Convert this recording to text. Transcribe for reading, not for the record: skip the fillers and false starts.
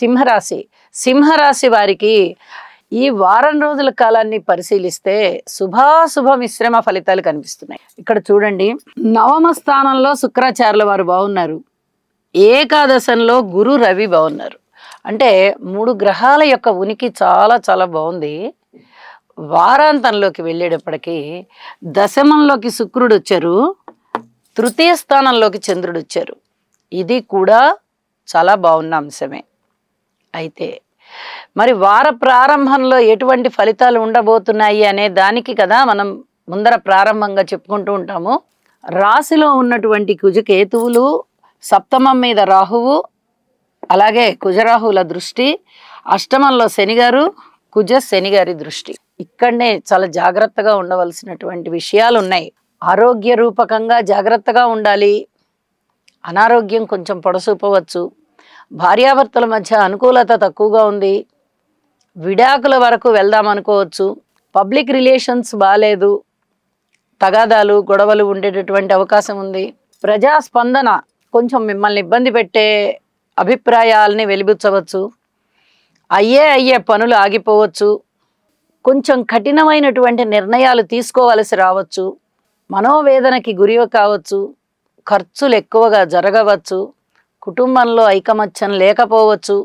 సింహరాశి. సింహరాశి వారికి ఈ వారం రోజుల కాలాన్ని పరిశీలిస్తే శుభాశుభ మిశ్రమ ఫలితాలు కనిపిస్తున్నాయి. ఇక్కడ చూడండి, నవమ స్థానంలో శుక్రాచార్యుల వారు బాగున్నారు, ఏకాదశంలో గురు రవి బాగున్నారు. అంటే 3 గ్రహాల యొక్క ఉనికి చాలా చాలా బాగుంది. వారాంతంలోకి వెళ్ళేటప్పటికీ దశమంలోకి శుక్రుడు వచ్చారు, తృతీయ స్థానంలోకి చంద్రుడు వచ్చారు. ఇది కూడా చాలా బాగున్న అంశమే. అయితే మరి వార ప్రారంభంలో ఎటువంటి ఫలితాలు ఉండబోతున్నాయి అనే దానికి కదా మనం ముందర ప్రారంభంగా చెప్పుకుంటూ ఉంటాము. రాశిలో ఉన్నటువంటి కుజకేతువులు, సప్తమం మీద రాహువు, అలాగే కుజరాహువుల దృష్టి, అష్టమంలో శనిగారు, శనిగారి దృష్టి. ఇక్కడనే చాలా జాగ్రత్తగా ఉండవలసినటువంటి విషయాలు ఉన్నాయి. ఆరోగ్య రూపకంగా జాగ్రత్తగా ఉండాలి. అనారోగ్యం కొంచెం పొడసూపవచ్చు. భార్యాభర్తల మధ్య అనుకూలత తక్కువగా ఉంది. విడాకుల వరకు వెళ్దాం అనుకోవచ్చు. పబ్లిక్ రిలేషన్స్ బాగాలేదు, తగాదాలు గొడవలు ఉండేటటువంటి అవకాశం ఉంది. ప్రజాస్పందన కొంచెం మిమ్మల్ని ఇబ్బంది పెట్టే అభిప్రాయాలని వెలిబుచ్చవచ్చు. అయ్యే పనులు ఆగిపోవచ్చు. కొంచెం కఠినమైనటువంటి నిర్ణయాలు తీసుకోవలసి రావచ్చు. మనోవేదనకి గురి కావచ్చు. ఖర్చులు ఎక్కువగా జరగవచ్చు. కుటుంబంలో ఐకమత్యం లేకపోవచ్చు.